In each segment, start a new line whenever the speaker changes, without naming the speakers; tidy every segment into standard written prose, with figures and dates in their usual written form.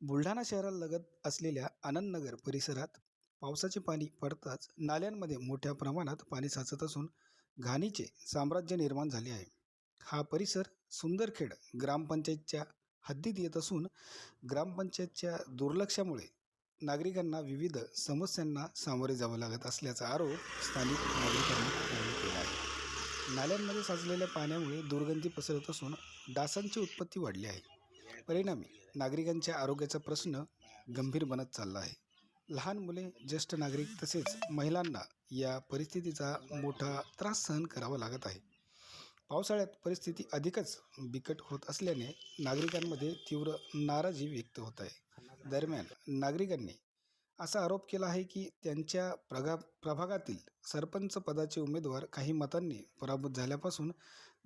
बुलढाणा शहरालगत असलेल्या आनंदनगर परिसरात पावसाचे पाणी पडताच नाल्यांमध्ये मोठ्या प्रमाणात पाणी साचत असून घाणीचे साम्राज्य निर्माण झाले आहे. हा परिसर सुंदरखेड ग्रामपंचायतच्या हद्दीत येत असून ग्रामपंचायतच्या दुर्लक्षामुळे नागरिकांना विविध समस्यांना सामोरे जावे लागत असल्याचा आरोप स्थानिक नागरिकांनी केला आहे. नाल्यांमध्ये साचलेल्या पाण्यामुळे दुर्गंधी पसरत असून डासांची उत्पत्ती वाढली आहे. परिणामी नागरिकांच्या आरोग्याचा प्रश्न गंभीर बनत चालला आहे. लहान मुले, ज्येष्ठ नागरिक तसेच महिलांना या परिस्थितीचा मोठा त्रास सहन करावा लागत आहे. पावसाळ्यात परिस्थिती अधिकच बिकट होत असल्याने नागरिकांमध्ये तीव्र नाराजी व्यक्त होत आहे. दरम्यान नागरिकांनी असा आरोप केला आहे की त्यांच्या प्रभागातील सरपंच पदाचे उमेदवार काही मतांनी पराभूत झाल्यापासून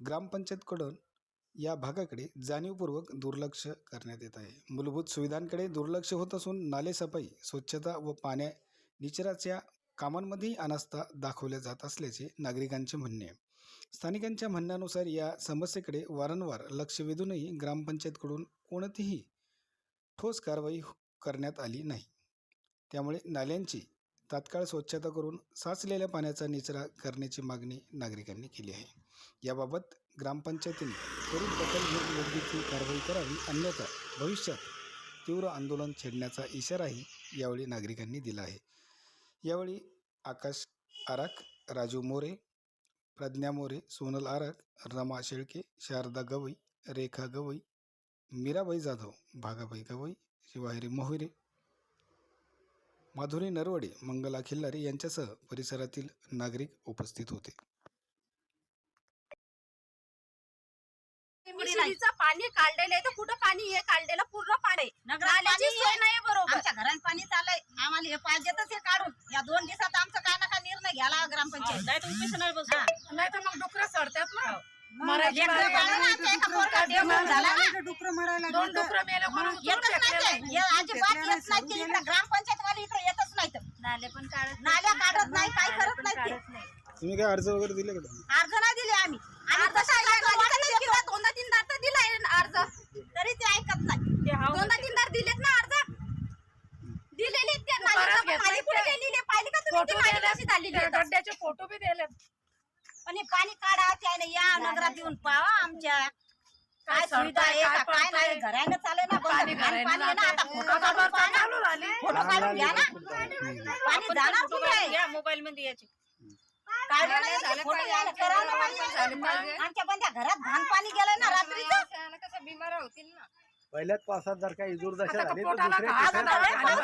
ग्रामपंचायतकडून या भागाकडे जाणीवपूर्वक दुर्लक्ष करण्यात येत आहे. मूलभूत सुविधांकडे दुर्लक्ष होत असून नालेसफाई, स्वच्छता व पाण्या निचराच्या कामांमध्येही अनास्था दाखवल्या जात असल्याचे नागरिकांचे म्हणणे आहे. स्थानिकांच्या म्हणण्यानुसार या समस्येकडे वारंवार लक्ष वेधूनही ग्रामपंचायतकडून कोणतीही ठोस कारवाई करण्यात आली नाही. त्यामुळे नाल्यांची तात्काळ स्वच्छता करून साचलेल्या पाण्याचा निचरा करण्याची मागणी नागरिकांनी केली आहे. याबाबत ग्रामपंचायतीने त्वरित दखल घेऊन योग्य ती कारवाई करावी, अन्यथा भविष्यात तीव्र आंदोलन छेडण्याचा इशाराही यावेळी नागरिकांनी दिला आहे. यावेळी आकाश आराख, राजू मोरे, प्रज्ञा मोरे, सोनल आराख, रमा शेळके, शारदा गवई, रेखा गवई, मीराबाई जाधव, भागाबाई गवई, शिवाहिरी मोहिरे, माधुरी नरवडे, मंगला खिल्लारे यांच्यासह परिसरातील नागरिक उपस्थित होते.
पाणी काढलेलं आहे तर कुठं पाणी हे काढलेलं पूर्ण पाणी नाल्याची सोय नाही. बरोबर
आमच्या घरात पाणी चाललंय, आम्हाला हे पाहिजेतच हे काढून. या 2 दिवसात आमचं काय ना काय निर्णय घ्यायला ग्रामपंचायत.
नाही तर उपेशनाला बसू, नाही तर मग डुकरं सडतात ना.
ग्रामपंचायत वाले इकडे येतच नाहीत,
नाले पण काढत,
नाल्या काढत नाही, काय करत नाही.
तुम्ही काय अर्ज वगैरे दिले का?
अर्ज नाही दिले आम्ही,
दोनदा तीनदा तर दिलाय अर्ज,
तरी ते ऐकत नाही.
दोनदा तीनदा दिलेत ना अर्ज, दिलेले ते पाणी कुठे गेलेले पाहिली का तुम्ही? ती नाली कशी झालेली आहे? गड्ड्याचे फोटो बी दिलेत.
आणि पाणी काढा त्याने या नगरात येऊन पावा आमच्या काय सुविधा आहे का काय नाही. घराने चालू ना, पाणी आहे ना. आता फोटो काढून फोटो काढून घ्या ना, पाणी जाणार कुठे?
या मोबाईल मध्ये याची
आमच्या पण त्या घरात घाण पाणी गेलंय ना रात्रीचं.
कसं बिमार होतील ना.
पहिल्याच पावसात जर काही दुर्दशा झाली तर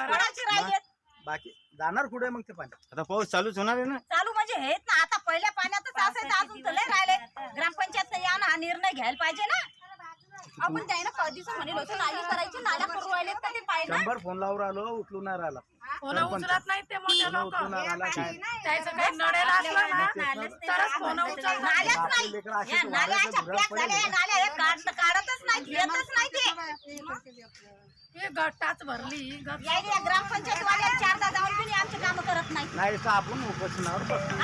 कोणाची राहिलेत?
बाकी जाणार कुठे मग ते पाणी? आता पाऊस चालूच होणार आहे ना.
चालू म्हणजे हेच ना, आता पहिल्या पाण्यातच असायचं, अजून तर लय राहिले. ग्रामपंचायत या ना, हा निर्णय घ्यायला पाहिजे ना.
आपण त्याने कधीच म्हणेल होतं नाली करायची, नाल्या करू राहिलेत का ते पाहिजे.
100 फोन लावून आलो, उचलून नाही राहिला.
फोन उचलत नाही ते मोठे लोक,
उचलून नाही राहिला काय?
त्याचं काही नडेला असलं ना तरच फोन उचलतात.
नाल्याच
आपले
नाही,
लेकरं अशी
या नाल्याच्या पॅक झाल्या, या नाल्या हे काढतच नाही, येतच नाही ते.
हे गटाच भरली
या ग्रामपंचायत वाल्या 4दा जाऊन पण आमचे काम करत नाही.
नाही तर आपण उपोषणावर बसतो.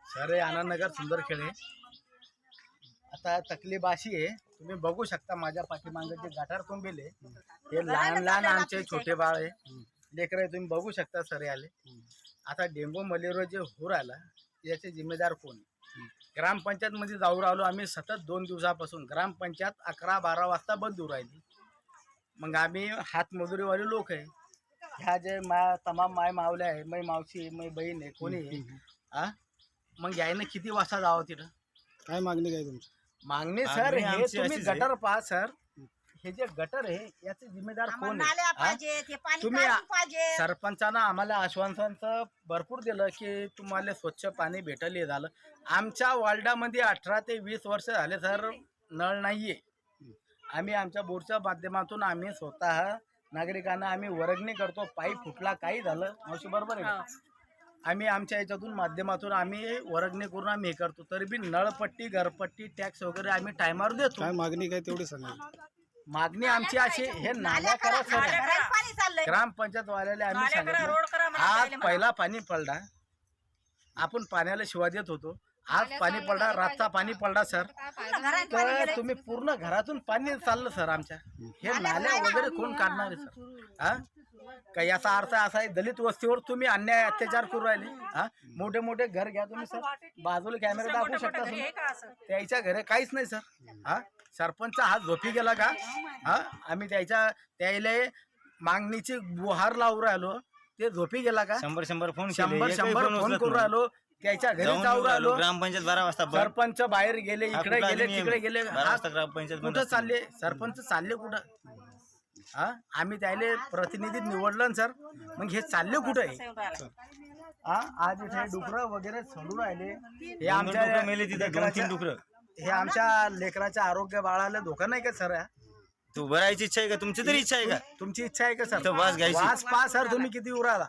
सर हे आनंदनगर सुंदरखेड आहे. आता तकलीफ अशी आहे, तुम्ही बघू शकता माझ्या पाठीमागे जे गटार तुंबेले, हे लहान लहान आमचे छोटे बाळ आहे, लेकर तुम्ही बघू शकता. सर आले आता डेंगू मलेरिया जे होऊ राहिला याचे जिम्मेदार कोण? ग्रामपंचायत मध्ये जाऊ राहिलो आम्ही सतत 2 दिवसापासून. ग्रामपंचायत 11-12 वाजता बंद होऊ राहिली. मग आम्ही हातमजुरीवाले लोक आहे. ह्या जे तमाम माय मावल्या आहे, मै मावशी आहे, मै बहीण आहे, कोणी आहे, मग यायनं किती वाजता जावं तिथं?
काय मागणी काय तुमची?
मागणी सर हे तुम्ही गटर पहा सर, हे जे गटर आहे याचे जिम्मेदार कोण
नाल्या
आहे?
पाहिजे, ते पाणी
तुम्ही
काढून पाहिजे.
सरपंचानं आम्हाला आश्वासनाचं भरपूर दिलं की तुम्हाला स्वच्छ पाणी भेटल. हे झालं. आमच्या वॉर्डामध्ये 18 ते 20 वर्ष झाले सर नळ नाहीये. आम्ही आमच्या बोरच्या माध्यमातून आम्ही स्वतः नागरिकांना आम्ही वर्गणी करतो. पाईप फुटला, काही झालं मावशी बरोबर आहे का? आम्ही आमच्या याच्यातून माध्यमातून आम्ही वर्गणी करून आम्ही हे करतो. तरी बी नळपट्टी, घरपट्टी, टॅक्स वगैरे आम्ही टायमावर देतो.
काय मागणी काय तेवढी सांगा.
मागणी आमची अशी, हे नाल्या करा सर.
घरात पाणी चाललंय.
ग्रामपंचायत वाल्याला आम्ही सांगितलं आज पहिला पाणी पडला, आपण पाण्याला शिवा देत होतो. आज पाणी पडला, रातचा पाणी पडला सर. तर तुम्ही पूर्ण घरातून पाणी चाललं सर आमच्या. हे नाल्या वगैरे कोण काढणार आहे सर? हा का याचा अर्थ असा आहे दलित वस्तीवर तुम्ही अन्याय अत्याचार करू राहिले. हा मोठे मोठे घर घ्या तुम्ही सर, बाजूला कॅमेरा दाखवू शकता तुम्ही. त्याच्या घरी काहीच नाही सर. हा सरपंच हा झोपी गेला का? हा आम्ही त्याला मागणीची गुहार लावून राहिलो, ते झोपी गेला का?
100 फोन
शंभर फोन करून राहिलो, त्याच्या घरी जाऊन राहिलो.
ग्रामपंचायत 12 वाजता
सरपंच बाहेर गेले, इकडे गेले, तिकडे गेले.
12 वाजता ग्रामपंचायत
कुठं चालले सरपंच? चालले कुठं? हा आम्ही त्याले प्रतिनिधी निवडलं ना सर, मग हे चालले कुठं आहे? हा आज इथे डुकरं वगैरे सोडून राहिले. हे आमच्या
मेले तिथे 2-3 डुकरं.
हे आमच्या लेकराच्या आरोग्य बाळाला धोका नाही का सर?
तू भरायची इच्छा आहे का? तुमची तरी इच्छा आहे का?
तुमची इच्छा आहे का सर?
तर वास घ्यायची.
वास पा सर, तुम्ही किती उराला.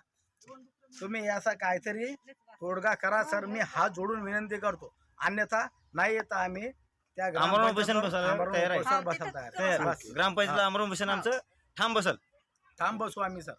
तुम्ही याचा काहीतरी तोडगा करा सर, मी हात जोडून विनंती करतो. अन्यथा नाही येता आम्ही त्या
आमरण उपोषण बसायला तयार आहे.
बसायला तयार.
तयार. ग्रामपंचायतला आमरण उपोषण आमचं ठाम बसल.
थांब बसू आम्ही सर.